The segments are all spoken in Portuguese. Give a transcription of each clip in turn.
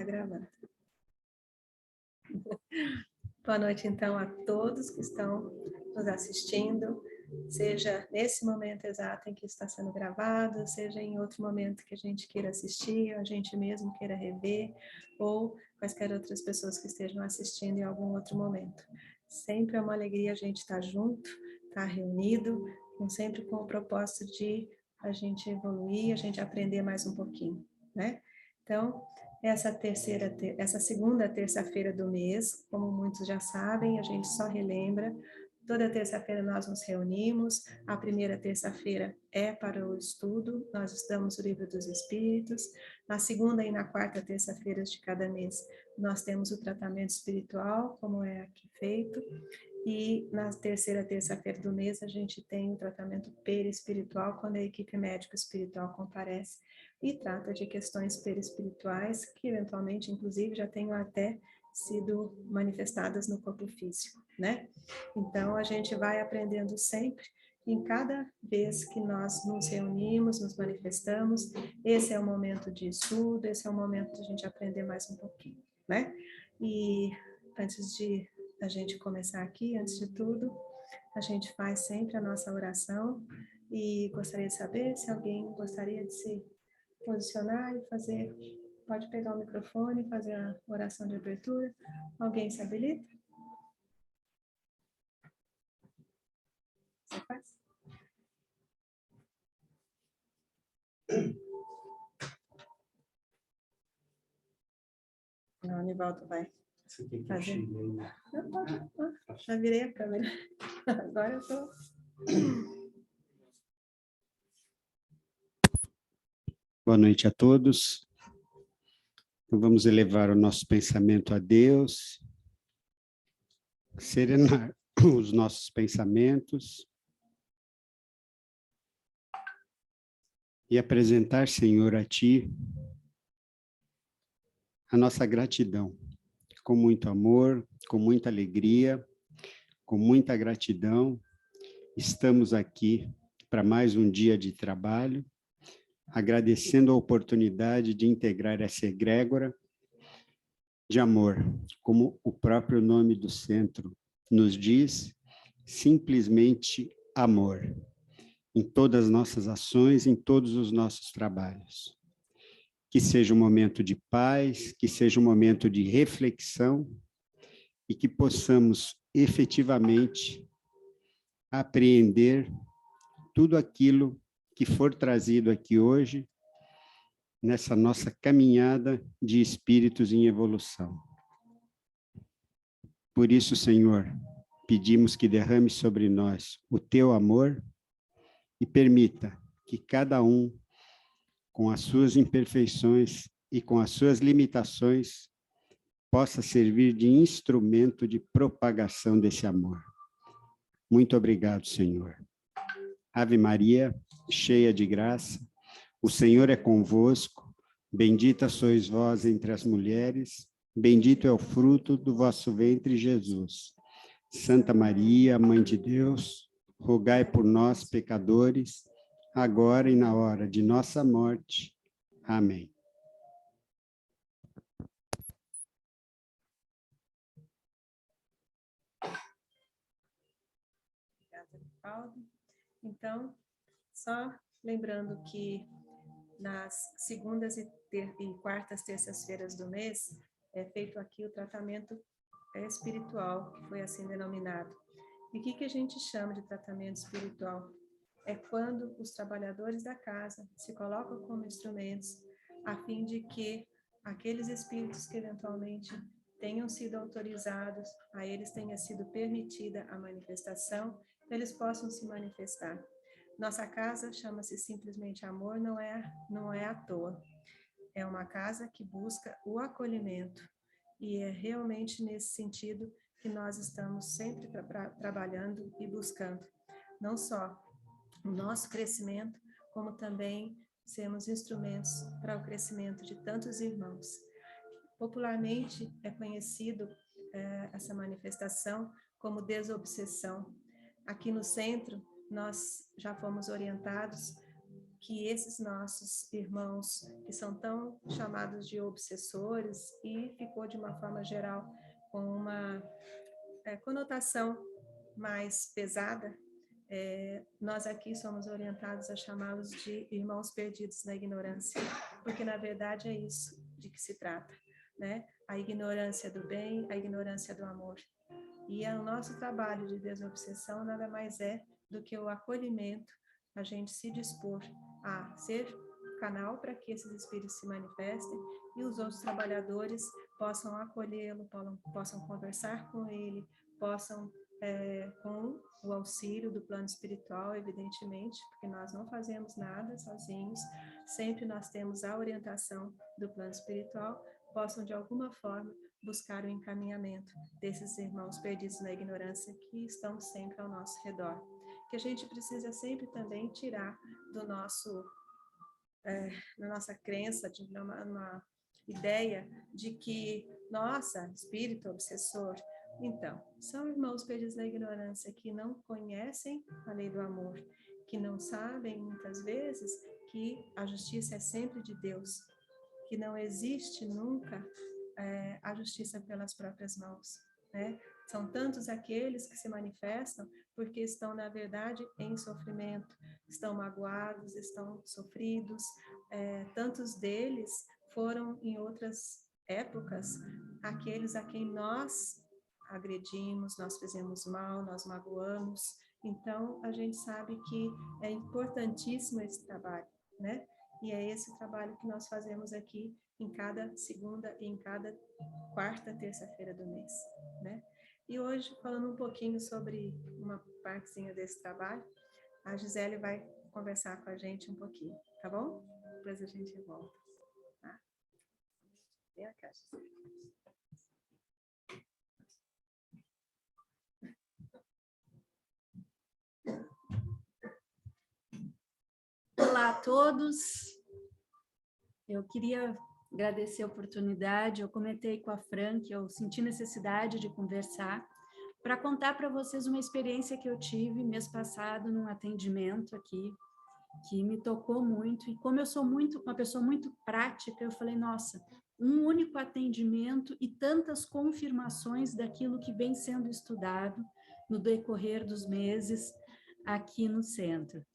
está gravando. Boa noite, então, a todos que estão nos assistindo, seja nesse momento exato em que está sendo gravado, seja em outro momento que a gente queira assistir, a gente mesmo queira rever, ou quaisquer outras pessoas que estejam assistindo em algum outro momento. Sempre é uma alegria a gente estar junto, estar reunido, sempre com o propósito de a gente evoluir, a gente aprender mais um pouquinho, né? Então, essa segunda terça-feira do mês, como muitos já sabem, a gente só relembra, toda terça-feira nós nos reunimos, a primeira terça-feira é para o estudo, nós estudamos o Livro dos Espíritos, na segunda e na quarta terça-feira de cada mês nós temos o tratamento espiritual, como é aqui feito, e na terceira terça-feira do mês a gente tem o tratamento perispiritual, quando a equipe médica espiritual comparece e trata de questões perispirituais que eventualmente, inclusive, já tenham até sido manifestadas no corpo físico, né? Então, a gente vai aprendendo sempre, em cada vez que nós nos reunimos, nos manifestamos, esse é o momento de estudo, esse é o momento de a gente aprender mais um pouquinho, né? E antes de a gente começar aqui, antes de tudo, a gente faz sempre a nossa oração e gostaria de saber se alguém gostaria de se posicionar e fazer, pode pegar o microfone e fazer a oração de abertura. Alguém se habilita? Você faz? Não, o Nivaldo vai fazer. Já virei a câmera. Agora eu estou... Boa noite a todos. Então, vamos elevar o nosso pensamento a Deus, serenar os nossos pensamentos e apresentar, Senhor, a Ti a nossa gratidão, com muito amor, com muita alegria, com muita gratidão. Estamos aqui para mais um dia de trabalho, agradecendo a oportunidade de integrar essa egrégora de amor, como o próprio nome do centro nos diz, simplesmente amor, em todas as nossas ações, em todos os nossos trabalhos. Que seja um momento de paz, que seja um momento de reflexão e que possamos efetivamente apreender tudo aquilo que for trazido aqui hoje, nessa nossa caminhada de espíritos em evolução. Por isso, Senhor, pedimos que derrame sobre nós o Teu amor e permita que cada um, com as suas imperfeições e com as suas limitações, possa servir de instrumento de propagação desse amor. Muito obrigado, Senhor. Ave Maria, cheia de graça, o Senhor é convosco, bendita sois vós entre as mulheres, bendito é o fruto do vosso ventre, Jesus. Santa Maria, Mãe de Deus, rogai por nós, pecadores, agora e na hora de nossa morte. Amém. Obrigada, Paulo. Então, só lembrando que nas segundas e quartas terças-feiras do mês é feito aqui o tratamento espiritual, que foi assim denominado. E o que a gente chama de tratamento espiritual? É quando os trabalhadores da casa se colocam como instrumentos a fim de que aqueles espíritos que eventualmente tenham sido autorizados, a eles tenha sido permitida a manifestação, eles possam se manifestar. Nossa casa chama-se simplesmente amor, não é à toa. É uma casa que busca o acolhimento. E é realmente nesse sentido que nós estamos sempre trabalhando e buscando. Não só o nosso crescimento, como também sermos instrumentos para o crescimento de tantos irmãos. Popularmente é conhecido essa manifestação como desobsessão. Aqui no centro, nós já fomos orientados que esses nossos irmãos, que são tão chamados de obsessores, e ficou de uma forma geral com uma conotação mais pesada, nós aqui somos orientados a chamá-los de irmãos perdidos na ignorância, porque na verdade é isso de que se trata, né? A ignorância do bem, a ignorância do amor. E o nosso trabalho de desobsessão nada mais é do que o acolhimento, a gente se dispor a ser canal para que esses espíritos se manifestem e os outros trabalhadores possam acolhê-lo, possam conversar com ele, possam, com o auxílio do plano espiritual, evidentemente, porque nós não fazemos nada sozinhos, sempre nós temos a orientação do plano espiritual, possam de alguma forma buscar o encaminhamento desses irmãos perdidos na ignorância que estão sempre ao nosso redor. Que a gente precisa sempre também tirar do nosso, da nossa crença, de uma ideia de que, nossa, espírito obsessor. Então, são irmãos perdidos na ignorância que não conhecem a lei do amor, que não sabem, muitas vezes, que a justiça é sempre de Deus, que não existe nunca a justiça pelas próprias mãos, né? São tantos aqueles que se manifestam porque estão, na verdade, em sofrimento, estão magoados, estão sofridos. Tantos deles foram, em outras épocas, aqueles a quem nós agredimos, nós fizemos mal, nós magoamos. Então, a gente sabe que é importantíssimo esse trabalho, né? E é esse trabalho que nós fazemos aqui em cada segunda e em cada quarta terça-feira do mês, né? E hoje, falando um pouquinho sobre uma partezinha desse trabalho, a Gisele vai conversar com a gente um pouquinho, tá bom? Depois a gente volta, tá? Vem cá, Gisele. Olá a todos, eu queria agradecer a oportunidade. Eu comentei com a Fran que eu senti necessidade de conversar para contar para vocês uma experiência que eu tive mês passado num atendimento aqui, que me tocou muito, e como eu sou uma pessoa muito prática, eu falei, nossa, um único atendimento e tantas confirmações daquilo que vem sendo estudado no decorrer dos meses aqui no centro.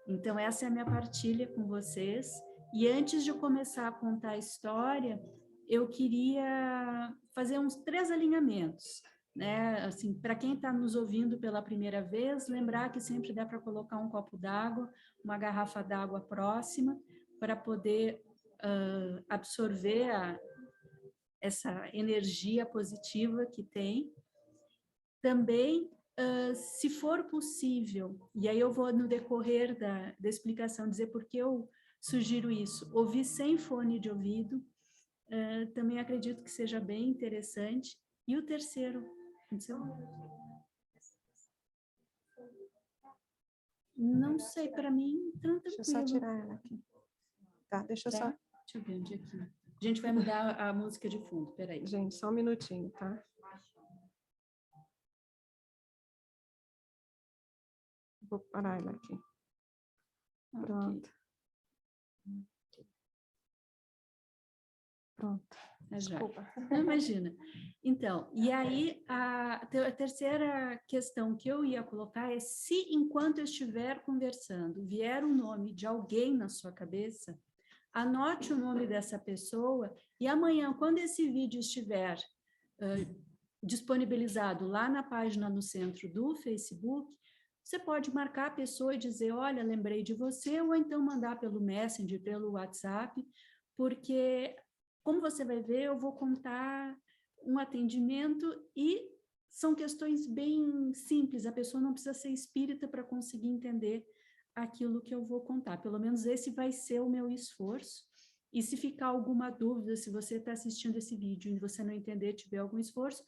Então, essa é a minha partilha com vocês. E antes de começar a contar a história, eu queria fazer uns 3 alinhamentos, né? Assim, para quem está nos ouvindo pela primeira vez, lembrar que sempre dá para colocar um copo d'água, uma garrafa d'água próxima, para poder absorver essa energia positiva que tem. Também, se for possível, e aí eu vou no decorrer da explicação dizer por que eu sugiro isso, ouvir sem fone de ouvido, também acredito que seja bem interessante. E o terceiro, não sei, para mim, tranquilo. Deixa eu só tirar ela aqui. Tá, deixa eu só... Deixa eu ver onde é que... A gente vai mudar a música de fundo, peraí. Gente, só um minutinho, tá? Vou parar ela aqui. Pronto. Okay. Pronto. Desculpa. Não, imagina. Então, e aí a terceira questão que eu ia colocar é: se enquanto eu estiver conversando vier o nome de alguém na sua cabeça, anote o nome dessa pessoa e amanhã, quando esse vídeo estiver disponibilizado lá na página no centro do Facebook, você pode marcar a pessoa e dizer, olha, lembrei de você, ou então mandar pelo Messenger, pelo WhatsApp, porque, como você vai ver, eu vou contar um atendimento e são questões bem simples, a pessoa não precisa ser espírita para conseguir entender aquilo que eu vou contar. Pelo menos esse vai ser o meu esforço. E se ficar alguma dúvida, se você está assistindo esse vídeo e você não entender, tiver algum esforço,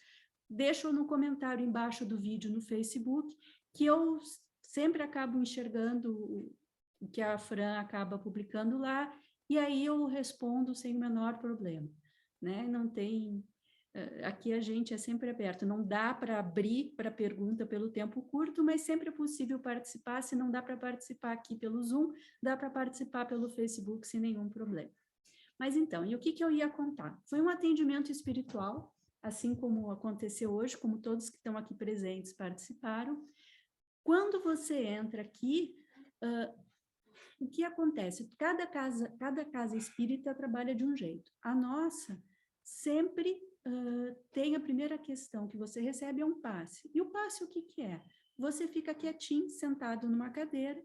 deixa no comentário embaixo do vídeo no Facebook, que eu sempre acabo enxergando o que a Fran acaba publicando lá, e aí eu respondo sem o menor problema, né? Não tem aqui a gente é sempre aberto, não dá para abrir para pergunta pelo tempo curto, mas sempre é possível participar. Se não dá para participar aqui pelo Zoom, dá para participar pelo Facebook sem nenhum problema. Mas então, e o que eu ia contar? Foi um atendimento espiritual, assim como aconteceu hoje, como todos que estão aqui presentes participaram. Quando você entra aqui, o que acontece? Cada casa espírita trabalha de um jeito. A nossa sempre tem a primeira questão que você recebe é um passe. E o passe o que é? Você fica quietinho, sentado numa cadeira,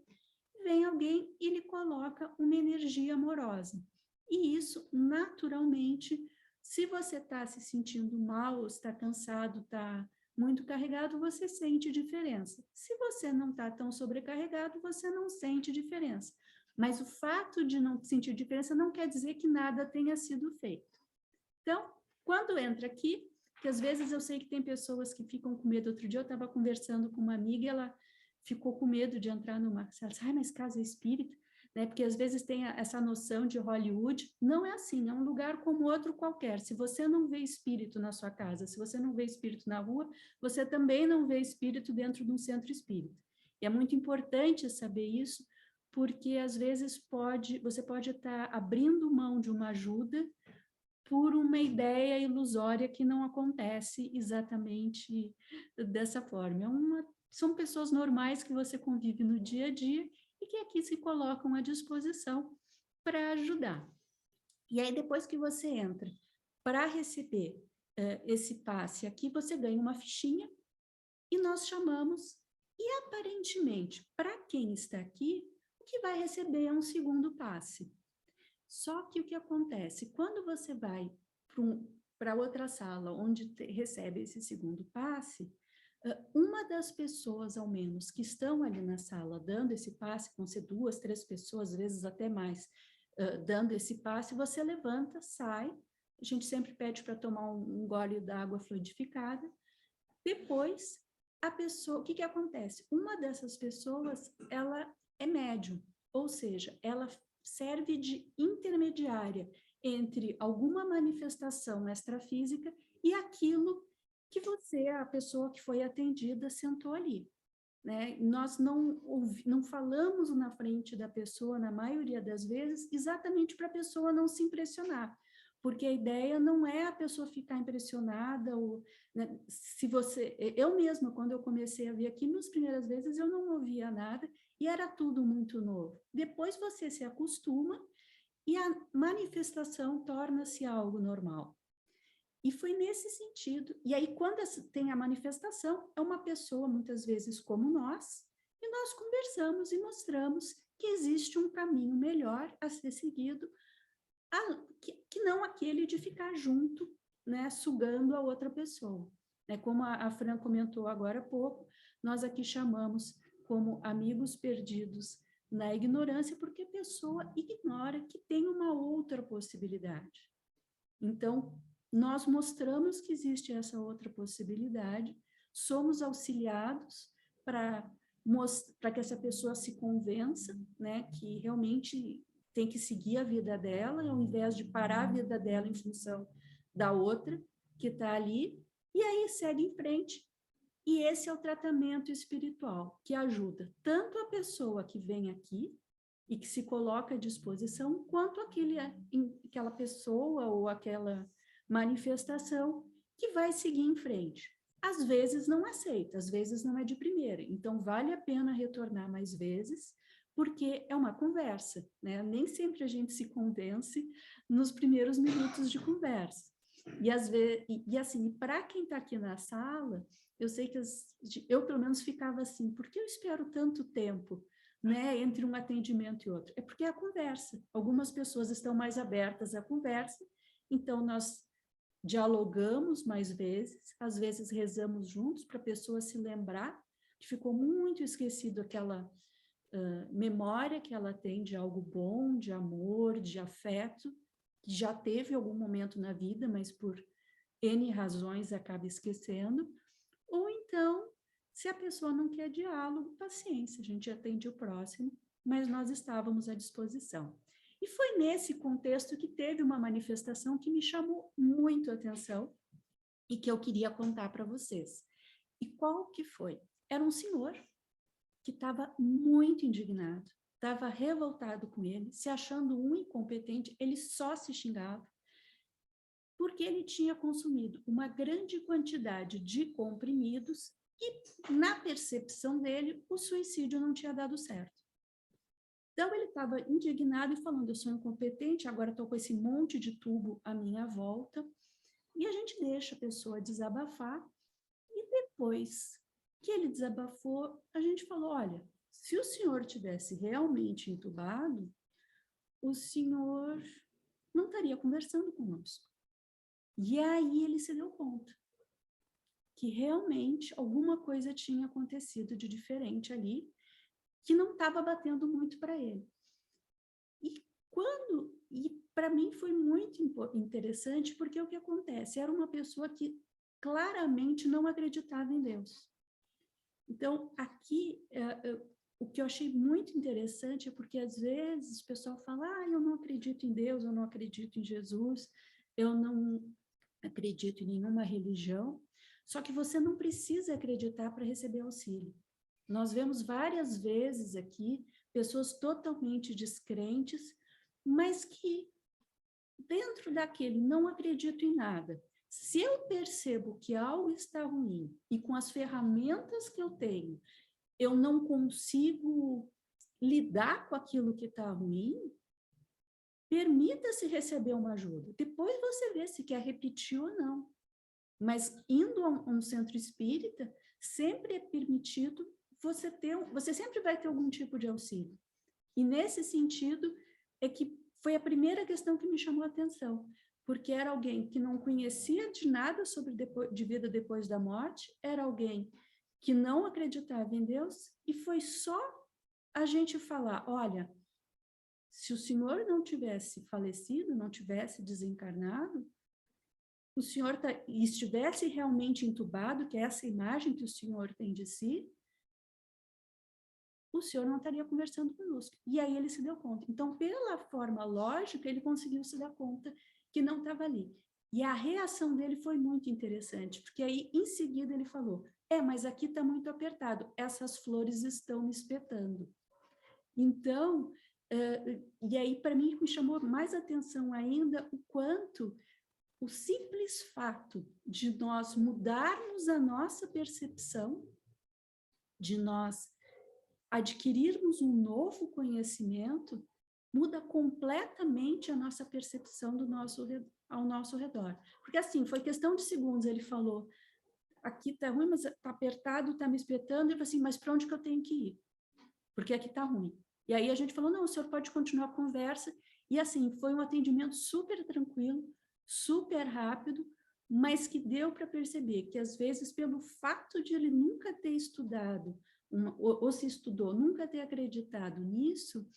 vem alguém e lhe coloca uma energia amorosa. E isso, naturalmente, se você está se sentindo mal, está cansado, está muito carregado, você sente diferença. Se você não está tão sobrecarregado, você não sente diferença. Mas o fato de não sentir diferença não quer dizer que nada tenha sido feito. Então, quando entra aqui, que às vezes eu sei que tem pessoas que ficam com medo. Outro dia eu estava conversando com uma amiga e ela ficou com medo de entrar numa... Ela disse, mas casa espírita? Né? Porque às vezes tem essa noção de Hollywood. Não é assim, é um lugar como outro qualquer. Se você não vê espírito na sua casa, se você não vê espírito na rua, você também não vê espírito dentro de um centro espírita. E é muito importante saber isso, porque às vezes você pode estar abrindo mão de uma ajuda por uma ideia ilusória que não acontece exatamente dessa forma. São pessoas normais que você convive no dia a dia e que aqui se colocam à disposição para ajudar. E aí, depois que você entra para receber esse passe aqui, você ganha uma fichinha e nós chamamos, e aparentemente, para quem está aqui, o que vai receber é um segundo passe. Só que o que acontece? Quando você vai para outra sala, onde recebe esse segundo passe, uma das pessoas, ao menos, que estão ali na sala dando esse passe, vão ser 2, 3 pessoas, às vezes até mais, dando esse passe, você levanta, sai, a gente sempre pede para tomar um gole d'água fluidificada, depois, a pessoa, o que acontece? Uma dessas pessoas, ela é médium, ou seja, ela serve de intermediária entre alguma manifestação extrafísica e aquilo que você, a pessoa que foi atendida, sentou ali. Né? Nós não falamos na frente da pessoa, na maioria das vezes, exatamente para a pessoa não se impressionar, porque a ideia não é a pessoa ficar impressionada, ou, né, eu mesma, quando eu comecei a vir aqui, nas primeiras vezes eu não ouvia nada, e era tudo muito novo. Depois você se acostuma, e a manifestação torna-se algo normal. E foi nesse sentido. E aí, quando tem a manifestação, é uma pessoa, muitas vezes como nós, e nós conversamos e mostramos que existe um caminho melhor a ser seguido, que não aquele de ficar junto, né, sugando a outra pessoa. Como a Fran comentou agora há pouco, nós aqui chamamos como amigos perdidos na ignorância, porque a pessoa ignora que tem uma outra possibilidade. Então, nós mostramos que existe essa outra possibilidade, somos auxiliados para que essa pessoa se convença, né, que realmente tem que seguir a vida dela, ao invés de parar a vida dela em função da outra que está ali, e aí segue em frente. E esse é o tratamento espiritual, que ajuda tanto a pessoa que vem aqui e que se coloca à disposição, quanto aquela pessoa ou aquela manifestação que vai seguir em frente. Às vezes não aceita, às vezes não é de primeira, então vale a pena retornar mais vezes, porque é uma conversa, né? Nem sempre a gente se convence nos primeiros minutos de conversa. E às vezes, assim, para quem está aqui na sala, eu sei que eu pelo menos ficava assim, por que eu espero tanto tempo, né, entre um atendimento e outro? É porque é a conversa. Algumas pessoas estão mais abertas à conversa, então nós dialogamos mais vezes, às vezes rezamos juntos para a pessoa se lembrar que ficou muito esquecido aquela memória que ela tem de algo bom, de amor, de afeto, que já teve algum momento na vida, mas por N razões acaba esquecendo. Ou então, se a pessoa não quer diálogo, paciência, a gente atende o próximo, mas nós estávamos à disposição. E foi nesse contexto que teve uma manifestação que me chamou muito a atenção, e que eu queria contar para vocês. E qual que foi? Era um senhor que estava muito indignado, estava revoltado com ele, se achando um incompetente, ele só se xingava, porque ele tinha consumido uma grande quantidade de comprimidos e, na percepção dele, o suicídio não tinha dado certo. Então, ele estava indignado e falando, eu sou incompetente, agora estou com esse monte de tubo à minha volta, e a gente deixa a pessoa desabafar, e depois que ele desabafou, a gente falou, olha, se o senhor tivesse realmente entubado, o senhor não estaria conversando conosco. E aí ele se deu conta que realmente alguma coisa tinha acontecido de diferente ali, que não estava batendo muito para ele. E para mim foi muito interessante, porque o que acontece? Era uma pessoa que claramente não acreditava em Deus. Então, aqui, o que eu achei muito interessante é porque, às vezes, o pessoal fala, eu não acredito em Deus, eu não acredito em Jesus, eu não acredito em nenhuma religião, só que você não precisa acreditar para receber auxílio. Nós vemos várias vezes aqui pessoas totalmente descrentes, mas que dentro daquele não acredito em nada. Se eu percebo que algo está ruim e com as ferramentas que eu tenho, eu não consigo lidar com aquilo que está ruim, permita-se receber uma ajuda. Depois você vê se quer repetir ou não. Mas indo a um centro espírita, sempre é permitido você sempre vai ter algum tipo de auxílio. E nesse sentido é que foi a primeira questão que me chamou a atenção, porque era alguém que não conhecia de nada sobre de vida depois da morte, era alguém que não acreditava em Deus, e foi só a gente falar, olha, se o senhor não tivesse falecido, não tivesse desencarnado, o senhor estivesse realmente entubado, que é essa imagem que o senhor tem de si, o senhor não estaria conversando conosco. E aí ele se deu conta. Então, pela forma lógica, ele conseguiu se dar conta que não estava ali. E a reação dele foi muito interessante, porque aí, em seguida, ele falou, mas aqui está muito apertado, essas flores estão me espetando. Então, e aí, para mim, me chamou mais atenção ainda o quanto o simples fato de nós mudarmos a nossa percepção, de nós adquirirmos um novo conhecimento, muda completamente a nossa percepção ao nosso redor. Porque assim, foi questão de segundos, ele falou, aqui está ruim, mas está apertado, está me espetando, e eu falei assim, mas para onde que eu tenho que ir? Porque aqui está ruim. E aí a gente falou, não, o senhor pode continuar a conversa, e assim, foi um atendimento super tranquilo, super rápido, mas que deu para perceber que às vezes pelo fato de ele nunca ter estudado, ou se estudou, nunca ter acreditado nisso,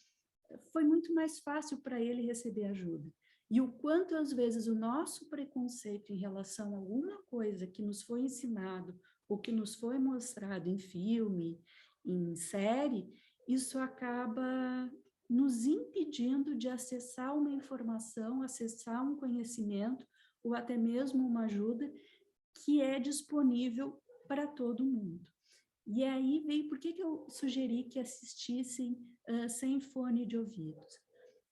foi muito mais fácil para ele receber ajuda. E o quanto, às vezes, o nosso preconceito em relação a alguma coisa que nos foi ensinado, ou que nos foi mostrado em filme, em série, isso acaba nos impedindo de acessar uma informação, acessar um conhecimento, ou até mesmo uma ajuda que é disponível para todo mundo. E aí veio, por que eu sugeri que assistissem sem fone de ouvidos?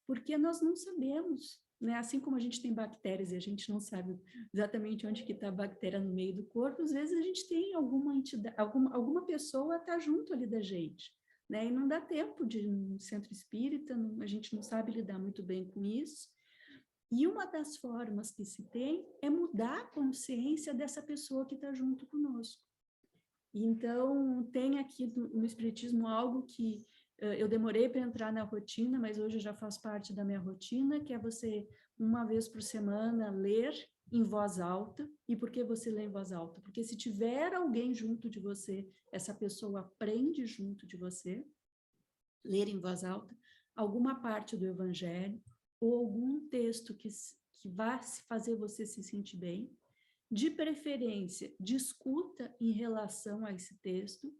Porque nós não sabemos, né? Assim como a gente tem bactérias e a gente não sabe exatamente onde que está a bactéria no meio do corpo, às vezes a gente tem alguma entidade, alguma pessoa está junto ali da gente, né? E não dá tempo de ir no centro espírita, a gente não sabe lidar muito bem com isso. E uma das formas que se tem é mudar a consciência dessa pessoa que está junto conosco. Então, tem aqui no Espiritismo algo que eu demorei para entrar na rotina, mas hoje já faz parte da minha rotina, que é você, uma vez por semana, ler em voz alta. E por que você lê em voz alta? Porque se tiver alguém junto de você, essa pessoa aprende junto de você, ler em voz alta, alguma parte do Evangelho, ou algum texto que vá fazer você se sentir bem, de preferência, discuta em relação a esse texto,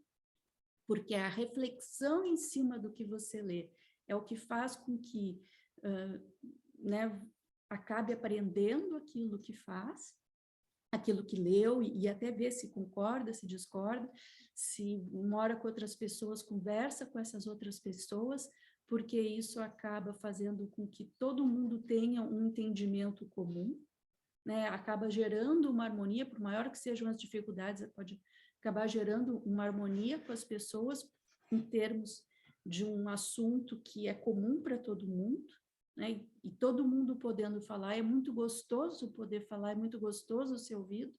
porque a reflexão em cima do que você lê é o que faz com que acabe aprendendo aquilo que faz, aquilo que leu e até ver se concorda, se discorda, se mora com outras pessoas, conversa com essas outras pessoas, porque isso acaba fazendo com que todo mundo tenha um entendimento comum, né? Acaba gerando uma harmonia, por maior que sejam as dificuldades, pode acabar gerando uma harmonia com as pessoas em termos de um assunto que é comum para todo mundo, né? E todo mundo podendo falar, é muito gostoso poder falar, é muito gostoso ser ouvido.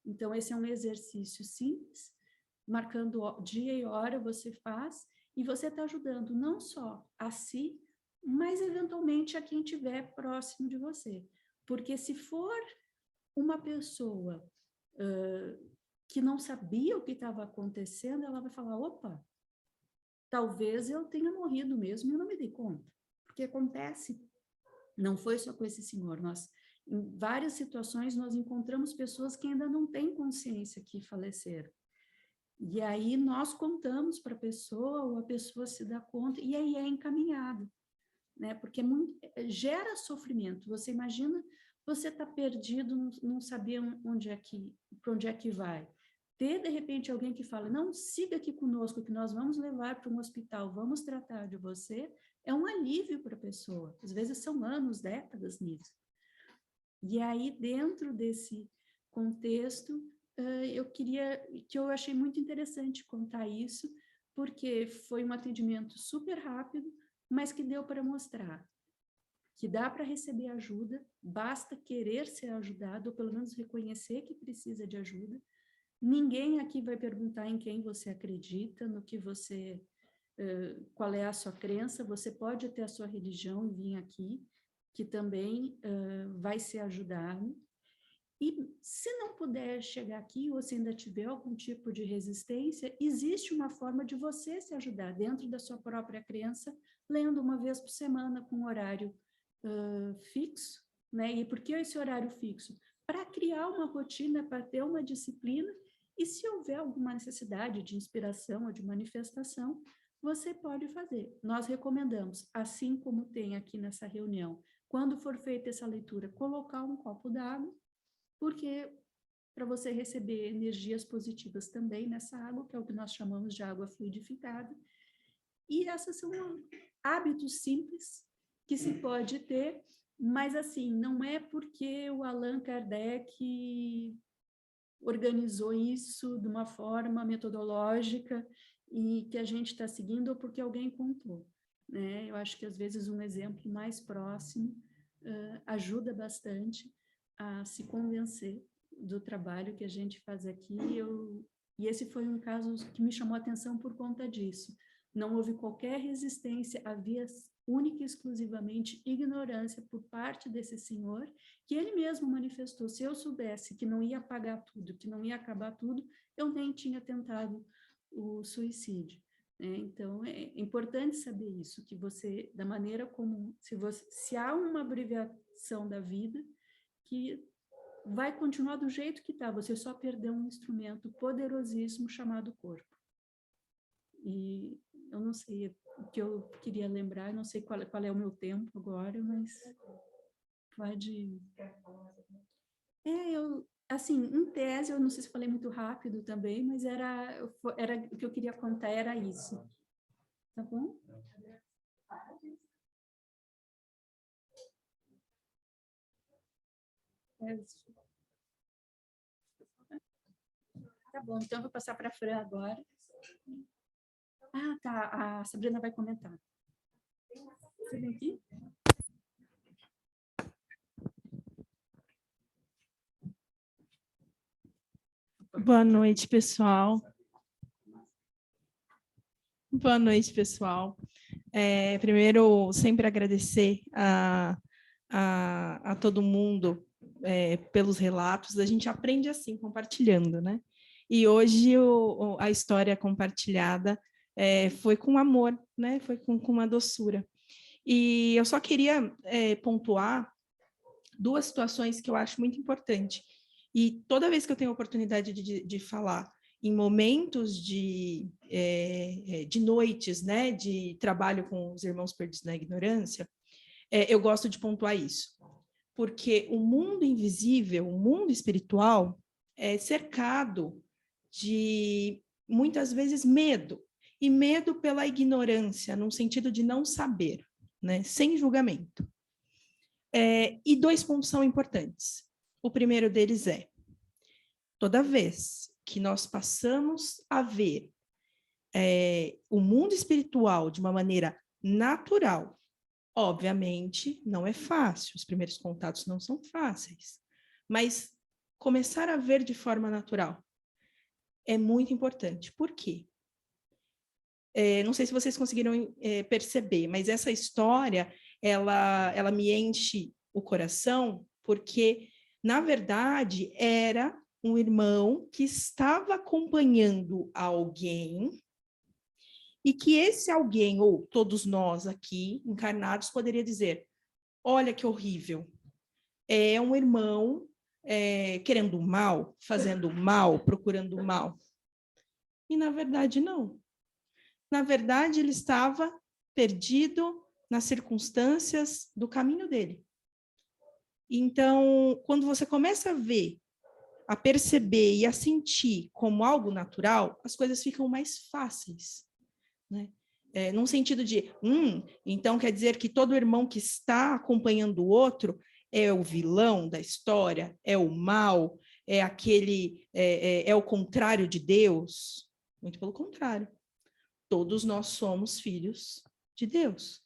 Então, esse é um exercício simples, marcando dia e hora você faz, e você está ajudando não só a si, mas eventualmente a quem estiver próximo de você. Porque se for uma pessoa que não sabia o que estava acontecendo, ela vai falar, opa, talvez eu tenha morrido mesmo e eu não me dei conta. Porque acontece, não foi só com esse senhor, em várias situações nós encontramos pessoas que ainda não têm consciência que faleceram. E aí nós contamos para a pessoa, ou a pessoa se dá conta, e aí é encaminhado, né? Porque gera sofrimento. Você imagina, você está perdido, não saber para onde é que vai. Ter, de repente, alguém que fala, não, siga aqui conosco, que nós vamos levar para um hospital, vamos tratar de você, é um alívio para a pessoa. Às vezes são anos, décadas nisso. E aí, dentro desse contexto, eu achei muito interessante contar isso, porque foi um atendimento super rápido, mas que deu para mostrar que dá para receber ajuda, basta querer ser ajudado, ou pelo menos reconhecer que precisa de ajuda. Ninguém aqui vai perguntar em quem você acredita, no que você, qual é a sua crença, você pode ter a sua religião e vir aqui, que também vai ser ajudado. E se não puder chegar aqui, ou se ainda tiver algum tipo de resistência, existe uma forma de você se ajudar dentro da sua própria crença, lendo uma vez por semana com horário fixo, né? E por que esse horário fixo? Para criar uma rotina, para ter uma disciplina, e se houver alguma necessidade de inspiração ou de manifestação, você pode fazer. Nós recomendamos, assim como tem aqui nessa reunião, quando for feita essa leitura, colocar um copo d'água, porque para você receber energias positivas também nessa água, que é o que nós chamamos de água fluidificada. E esses são hábitos simples que se pode ter, mas assim, não é porque o Allan Kardec organizou isso de uma forma metodológica e que a gente está seguindo, ou porque alguém contou, né? Eu acho que às vezes um exemplo mais próximo ajuda bastante a se convencer do trabalho que a gente faz aqui. E esse foi um caso que me chamou a atenção por conta disso. Não houve qualquer resistência, havia única e exclusivamente ignorância por parte desse senhor, que ele mesmo manifestou. Se eu soubesse que não ia apagar tudo, que não ia acabar tudo, eu nem tinha tentado o suicídio. Então, é importante saber isso, que você, da maneira como, se há uma abreviação da vida, que vai continuar do jeito que está, você só perdeu um instrumento poderosíssimo chamado corpo. E eu não sei o que eu queria lembrar, não sei qual é o meu tempo agora, mas pode... assim, em tese, eu não sei se falei muito rápido também, mas era o que eu queria contar, era isso. Tá bom? Tá bom, então eu vou passar para a Fran agora. Ah, tá, a Sabrina vai comentar. Você vem aqui? Boa noite, pessoal. Boa noite, pessoal. Primeiro, sempre agradecer a todo mundo pelos relatos. A gente aprende assim, compartilhando, né? E hoje a história compartilhada foi com amor, né? Foi com uma doçura. E eu só queria pontuar duas situações que eu acho muito importante. E toda vez que eu tenho a oportunidade de falar em momentos de noites, né, de trabalho com os irmãos perdidos na ignorância, eu gosto de pontuar isso. porque o mundo invisível, o mundo espiritual, é cercado de, muitas vezes, medo. E medo pela ignorância, no sentido de não saber, né? Sem julgamento. E 2 pontos são importantes. O primeiro deles é, toda vez que nós passamos a ver o mundo espiritual de uma maneira natural, obviamente, não é fácil, os primeiros contatos não são fáceis, mas começar a ver de forma natural é muito importante. Por quê? Não sei se vocês conseguiram perceber, mas essa história, ela me enche o coração, porque, na verdade, era um irmão que estava acompanhando alguém, e que esse alguém, ou todos nós aqui, encarnados, poderia dizer, olha que horrível, é um irmão querendo mal, fazendo mal, procurando mal. E, na verdade, não. Na verdade, ele estava perdido nas circunstâncias do caminho dele. Então, quando você começa a ver, a perceber e a sentir como algo natural, as coisas ficam mais fáceis, né? Num sentido de, então quer dizer que todo irmão que está acompanhando o outro é o vilão da história, é o mal, é aquele, é o contrário de Deus? Muito pelo contrário. Todos nós somos filhos de Deus.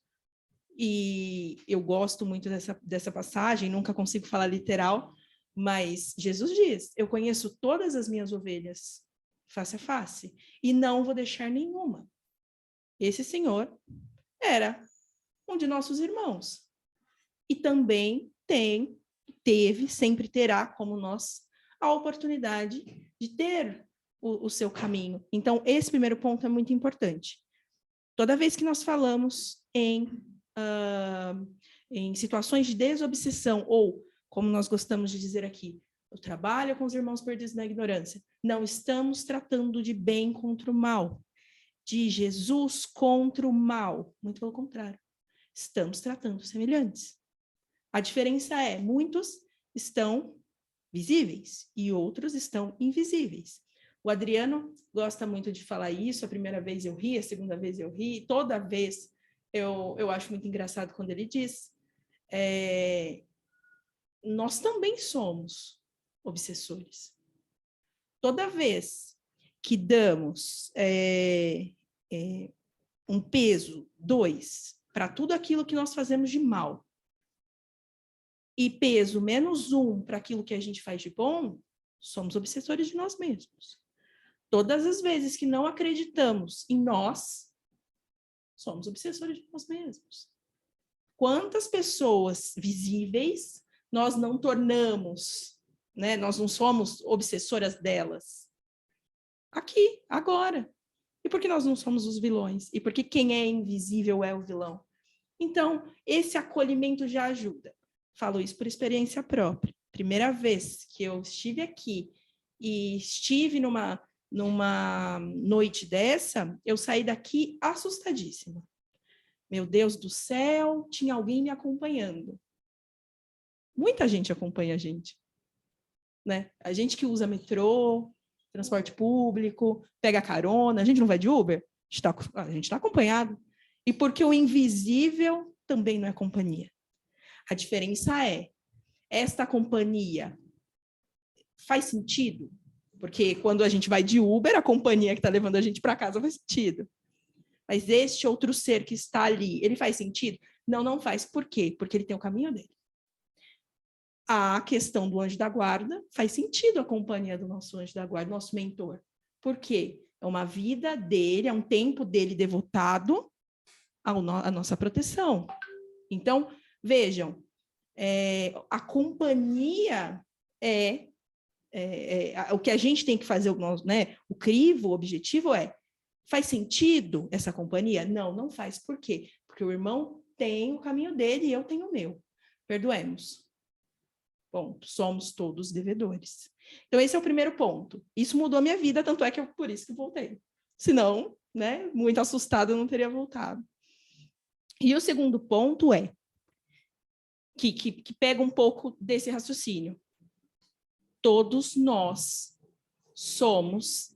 E eu gosto muito dessa passagem, nunca consigo falar literal, mas Jesus diz, eu conheço todas as minhas ovelhas, face a face, e não vou deixar nenhuma. Esse senhor era um de nossos irmãos. E também teve, sempre terá, como nós, a oportunidade de ter o seu caminho. Então, esse primeiro ponto é muito importante. Toda vez que nós falamos em situações de desobsessão, ou, como nós gostamos de dizer aqui, o trabalho com os irmãos perdidos na ignorância, não estamos tratando de bem contra o mal, de Jesus contra o mal. Muito pelo contrário. Estamos tratando semelhantes. A diferença é, muitos estão visíveis e outros estão invisíveis. O Adriano gosta muito de falar isso, a primeira vez eu ri, a segunda vez eu ri, toda vez eu acho muito engraçado quando ele diz, nós também somos obsessores. Toda vez que damos um peso, 2, para tudo aquilo que nós fazemos de mal, e peso -1 para aquilo que a gente faz de bom, somos obsessores de nós mesmos. Todas as vezes que não acreditamos em nós, somos obsessores de nós mesmos. Quantas pessoas visíveis nós não tornamos, né? Nós não somos obsessoras delas. Aqui, agora. E por que nós não somos os vilões? E por que quem é invisível é o vilão? Então, esse acolhimento já ajuda. Falo isso por experiência própria. Primeira vez que eu estive aqui e estive numa noite dessa, eu saí daqui assustadíssima. Meu Deus do céu, tinha alguém me acompanhando. Muita gente acompanha a gente, né? A gente que usa metrô, transporte público, pega carona, a gente não vai de Uber? A gente está acompanhado. E porque o invisível também não é companhia. A diferença é, esta companhia faz sentido? Porque quando a gente vai de Uber, a companhia que está levando a gente para casa faz sentido. Mas este outro ser que está ali, ele faz sentido? Não, não faz. Por quê? Porque ele tem o caminho dele. A questão do anjo da guarda faz sentido a companhia do nosso anjo da guarda, nosso mentor. Por quê? É uma vida dele, é um tempo dele devotado à nossa proteção. Então, vejam, a companhia o que a gente tem que fazer, né? O crivo, o objetivo faz sentido essa companhia? Não, não faz. Por quê? Porque o irmão tem o caminho dele e eu tenho o meu. Perdoemos. Bom, somos todos devedores. Então, esse é o primeiro ponto. Isso mudou a minha vida, tanto é que por isso que voltei. Senão, né, muito assustada, eu não teria voltado. E o segundo ponto que pega um pouco desse raciocínio. Todos nós somos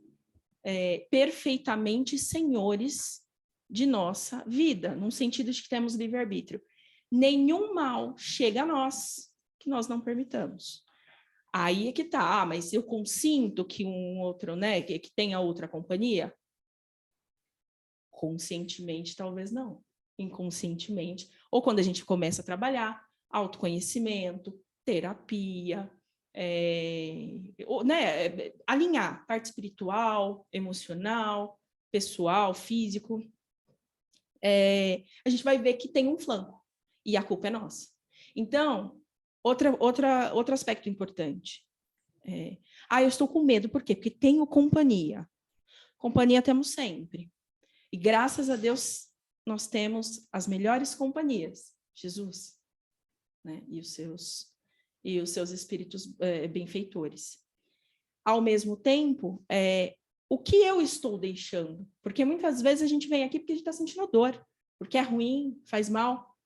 perfeitamente senhores de nossa vida, num sentido de que temos livre-arbítrio. Nenhum mal chega a nós que nós não permitamos. Aí é que tá, mas eu consinto que um outro, né, que tenha outra companhia? Conscientemente, talvez não. Inconscientemente. Ou quando a gente começa a trabalhar, autoconhecimento, terapia, né, alinhar parte espiritual, emocional, pessoal, físico, a gente vai ver que tem um flanco, e a culpa é nossa. Então, outro aspecto importante. Eu estou com medo, por quê? Porque tenho companhia. Companhia temos sempre. E graças a Deus, nós temos as melhores companhias. Jesus, né? E os seus espíritos benfeitores. Ao mesmo tempo, o que eu estou deixando? Porque muitas vezes a gente vem aqui porque a gente está sentindo dor, porque é ruim, faz mal.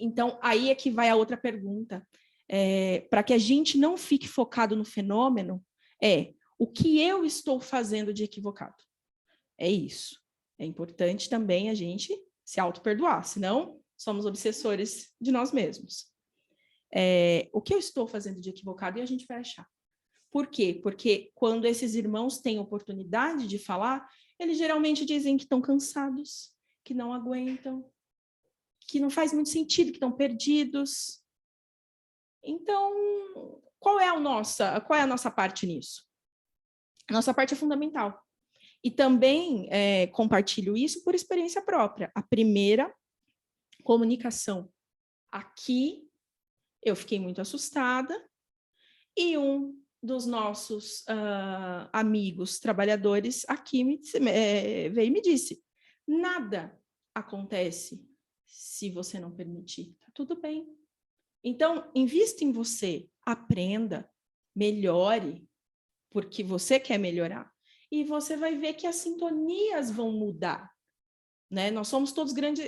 Então, aí é que vai a outra pergunta. Para que a gente não fique focado no fenômeno, o que eu estou fazendo de equivocado? É isso. É importante também a gente se auto-perdoar, senão somos obsessores de nós mesmos. O que eu estou fazendo de equivocado? E a gente vai achar. Por quê? Porque quando esses irmãos têm oportunidade de falar, eles geralmente dizem que estão cansados, que não aguentam, que não faz muito sentido, que estão perdidos. Então, qual é a nossa parte nisso? A nossa parte é fundamental. E também compartilho isso por experiência própria. A primeira comunicação aqui, eu fiquei muito assustada, e um dos nossos amigos trabalhadores aqui veio e me disse: nada acontece se você não permitir. Tá tudo bem. Então, invista em você, aprenda, melhore, porque você quer melhorar. E você vai ver que as sintonias vão mudar. Né? Nós somos todos grandes,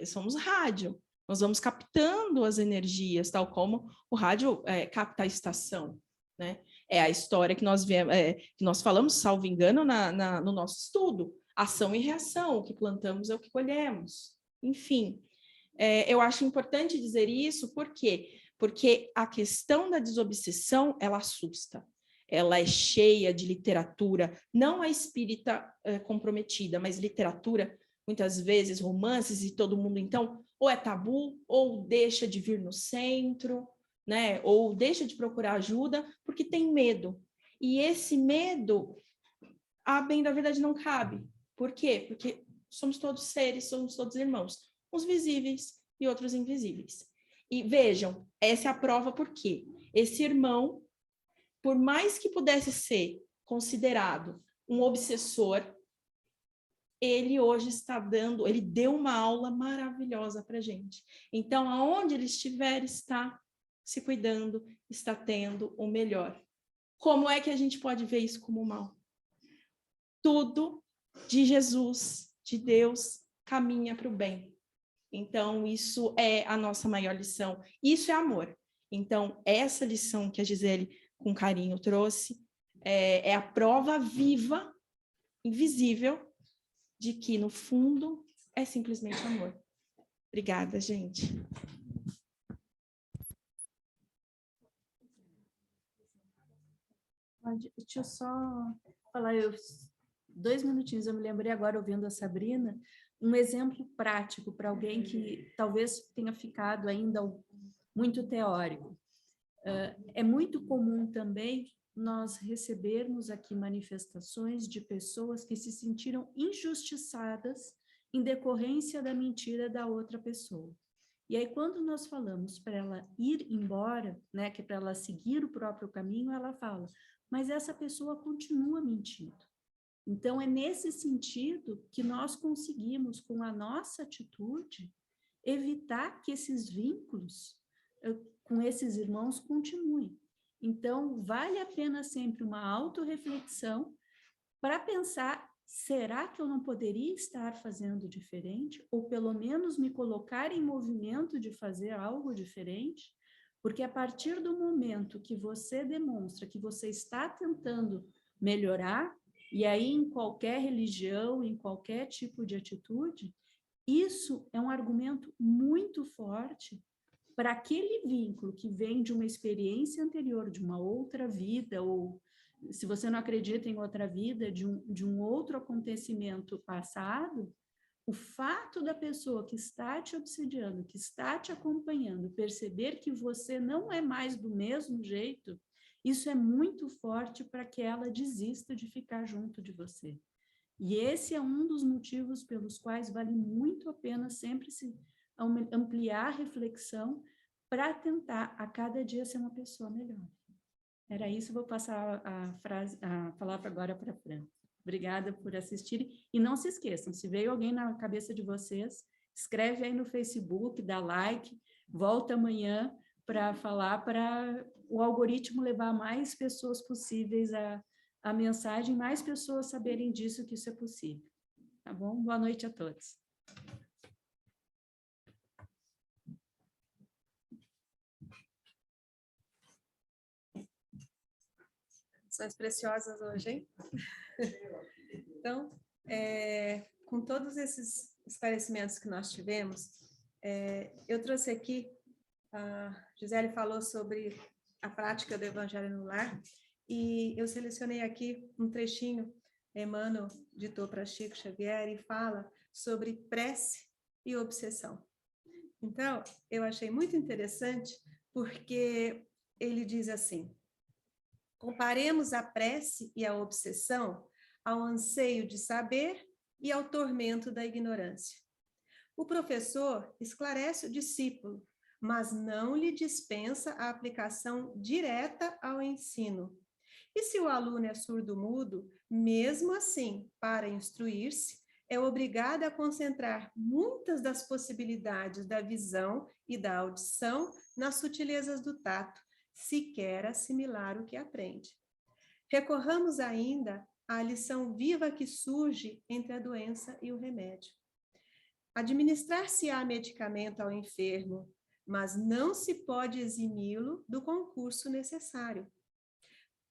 somos rádio. Nós vamos captando as energias, tal como o rádio capta a estação. Né? É a história que nós falamos, salvo engano, no nosso estudo. Ação e reação, o que plantamos é o que colhemos. Enfim, eu acho importante dizer isso, por quê? Porque a questão da desobsessão, ela assusta. Ela é cheia de literatura, não a espírita comprometida, mas literatura, muitas vezes romances, e todo mundo, então, ou é tabu, ou deixa de vir no centro, né? Ou deixa de procurar ajuda, porque tem medo. E esse medo, a bem da verdade, não cabe. Por quê? Porque somos todos seres, somos todos irmãos, uns visíveis e outros invisíveis. E vejam, essa é a prova por quê? Esse irmão, por mais que pudesse ser considerado um obsessor, ele hoje ele deu uma aula maravilhosa para a gente. Então, aonde ele estiver, está se cuidando, está tendo o melhor. Como é que a gente pode ver isso como mal? Tudo de Jesus, de Deus, caminha para o bem. Então, isso é a nossa maior lição. Isso é amor. Então, essa lição que a Gisele, com carinho, trouxe, é a prova viva, invisível, de que, no fundo, é simplesmente amor. Obrigada, gente. Deixa eu só falar, 2 minutinhos, eu me lembrei agora, ouvindo a Sabrina, um exemplo prático para alguém que talvez tenha ficado ainda muito teórico. É muito comum também nós recebermos aqui manifestações de pessoas que se sentiram injustiçadas em decorrência da mentira da outra pessoa. E aí, quando nós falamos para ela ir embora, né, que é para ela seguir o próprio caminho, ela fala, mas essa pessoa continua mentindo. Então, é nesse sentido que nós conseguimos, com a nossa atitude, evitar que esses vínculos com esses irmãos continuem. Então, vale a pena sempre uma autorreflexão para pensar será que eu não poderia estar fazendo diferente? Ou pelo menos me colocar em movimento de fazer algo diferente? Porque a partir do momento que você demonstra que você está tentando melhorar, e aí em qualquer religião, em qualquer tipo de atitude, isso é um argumento muito forte para aquele vínculo que vem de uma experiência anterior, de uma outra vida, ou se você não acredita em outra vida, de um outro acontecimento passado, o fato da pessoa que está te obsidiando, que está te acompanhando, perceber que você não é mais do mesmo jeito, isso é muito forte para que ela desista de ficar junto de você. E esse é um dos motivos pelos quais vale muito a pena sempre se ampliar a reflexão para tentar a cada dia ser uma pessoa melhor. Era isso, vou passar a palavra agora para a Fran. Obrigada por assistirem. E não se esqueçam, se veio alguém na cabeça de vocês, escreve aí no Facebook, dá like, volta amanhã para falar, para o algoritmo levar mais pessoas possíveis a mensagem, mais pessoas saberem disso, que isso é possível. Tá bom? Boa noite a todos. São preciosas hoje, hein? Então, com todos esses esclarecimentos que nós tivemos, eu trouxe aqui, a Gisele falou sobre a prática do Evangelho no Lar, e eu selecionei aqui um trechinho, Emmanuel ditou para Chico Xavier e fala sobre prece e obsessão. Então, eu achei muito interessante, porque ele diz assim: comparemos a prece e a obsessão ao anseio de saber e ao tormento da ignorância. O professor esclarece o discípulo, mas não lhe dispensa a aplicação direta ao ensino. E se o aluno é surdo-mudo, mesmo assim, para instruir-se, é obrigado a concentrar muitas das possibilidades da visão e da audição nas sutilezas do tato, se quer assimilar o que aprende. Recorramos ainda à lição viva que surge entre a doença e o remédio. Administrar-se-á medicamento ao enfermo, mas não se pode eximi-lo do concurso necessário.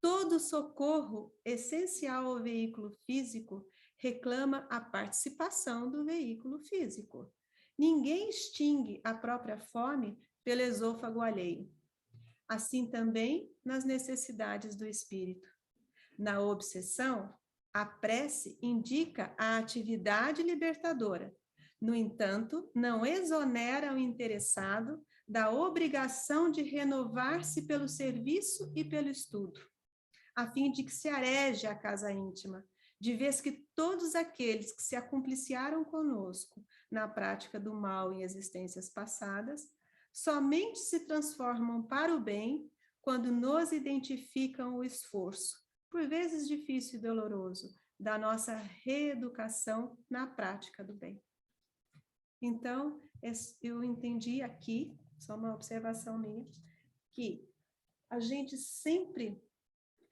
Todo socorro essencial ao veículo físico reclama a participação do veículo físico. Ninguém extingue a própria fome pelo esôfago alheio. Assim também nas necessidades do espírito. Na obsessão, a prece indica a atividade libertadora. No entanto, não exonera o interessado da obrigação de renovar-se pelo serviço e pelo estudo, a fim de que se areje a casa íntima, de vez que todos aqueles que se acumpliciaram conosco na prática do mal em existências passadas, somente se transformam para o bem quando nos identificam o esforço, por vezes difícil e doloroso, da nossa reeducação na prática do bem. Então, eu entendi aqui, só uma observação minha, que a gente sempre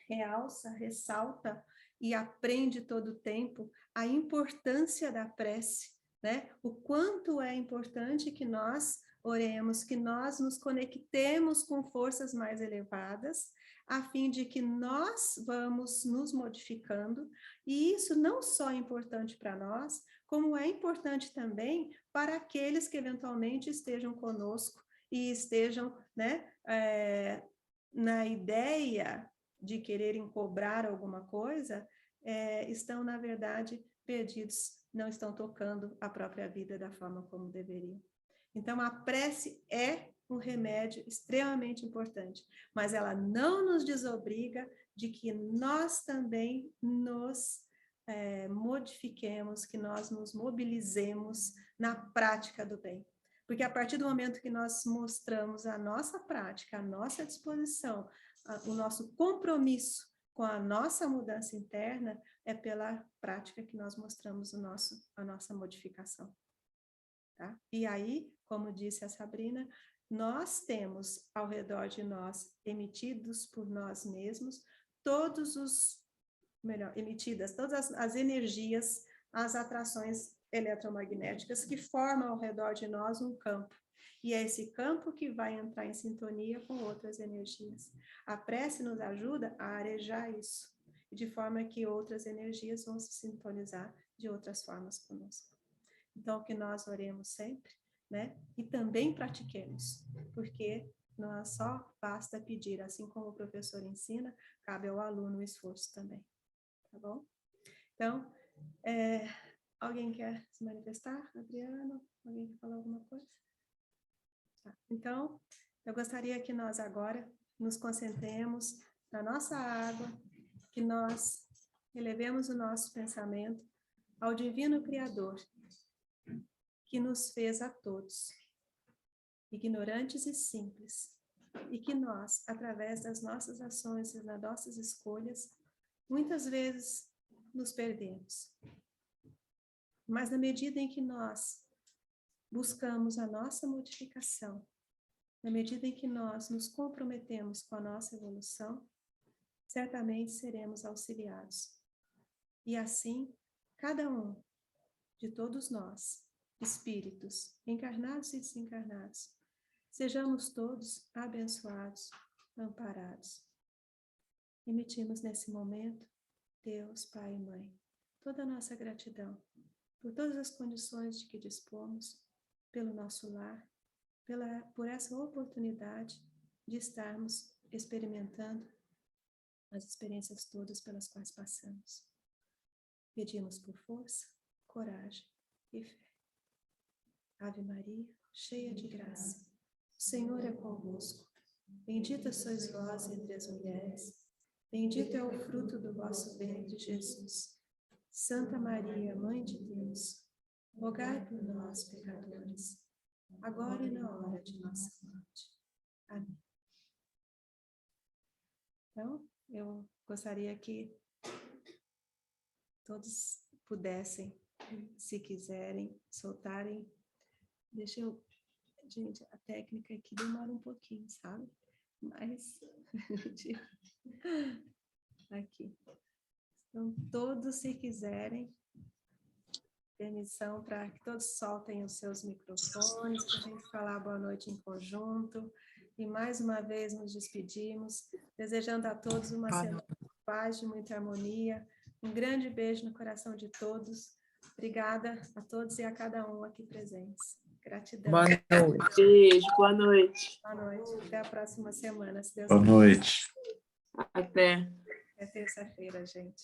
realça, ressalta e aprende todo o tempo a importância da prece, né? O quanto é importante que nós oremos, que nós nos conectemos com forças mais elevadas, a fim de que nós vamos nos modificando, e isso não só é importante para nós, como é importante também para aqueles que eventualmente estejam conosco e estejam, né, na ideia de quererem cobrar alguma coisa, estão, na verdade, perdidos, não estão tocando a própria vida da forma como deveriam. Então, a prece é um remédio extremamente importante, mas ela não nos desobriga de que nós também nos modifiquemos, que nós nos mobilizemos na prática do bem. Porque a partir do momento que nós mostramos a nossa prática, a nossa disposição, o nosso compromisso com a nossa mudança interna, é pela prática que nós mostramos a nossa modificação. Tá? E aí, como disse a Sabrina, nós temos ao redor de nós, emitidos por nós mesmos, todos os melhor, emitidas todas as energias, as atrações eletromagnéticas que formam ao redor de nós um campo. E é esse campo que vai entrar em sintonia com outras energias. A prece nos ajuda a arejar isso, de forma que outras energias vão se sintonizar de outras formas conosco. Então, que nós oremos sempre, né? E também pratiquemos, porque nós só basta pedir, assim como o professor ensina, cabe ao aluno o esforço também, tá bom? Então, alguém quer se manifestar? Adriano? Alguém quer falar alguma coisa? Tá. Então, eu gostaria que nós agora nos concentremos na nossa água, que nós elevemos o nosso pensamento ao Divino Criador, que nos fez a todos, ignorantes e simples, e que nós, através das nossas ações e das nossas escolhas, muitas vezes nos perdemos. Mas na medida em que nós buscamos a nossa modificação, na medida em que nós nos comprometemos com a nossa evolução, certamente seremos auxiliados. E assim, cada um de todos nós, espíritos, encarnados e desencarnados, sejamos todos abençoados, amparados. Emitimos nesse momento, Deus, Pai e Mãe, toda a nossa gratidão por todas as condições de que dispomos, pelo nosso lar, por essa oportunidade de estarmos experimentando as experiências todas pelas quais passamos. Pedimos por força, coragem e fé. Ave Maria, cheia de graça, o Senhor é convosco. Bendita sois vós entre as mulheres, bendito é o fruto do vosso ventre, Jesus. Santa Maria, Mãe de Deus, rogai por nós, pecadores, agora e na hora de nossa morte. Amém. Então, eu gostaria que todos pudessem, se quiserem, soltarem. Deixa eu... Gente, a técnica aqui demora um pouquinho, sabe? Mas... aqui. Então, todos, se quiserem, permissão para que todos soltem os seus microfones, para a gente falar boa noite em conjunto. E mais uma vez nos despedimos, desejando a todos uma semana de paz, de muita harmonia. Um grande beijo no coração de todos. Obrigada a todos e a cada um aqui presentes. Gratidão. Boa noite. Beijo, boa noite. Boa noite. Até a próxima semana, se Deus Boa quiser. noite. Até. É terça-feira, gente.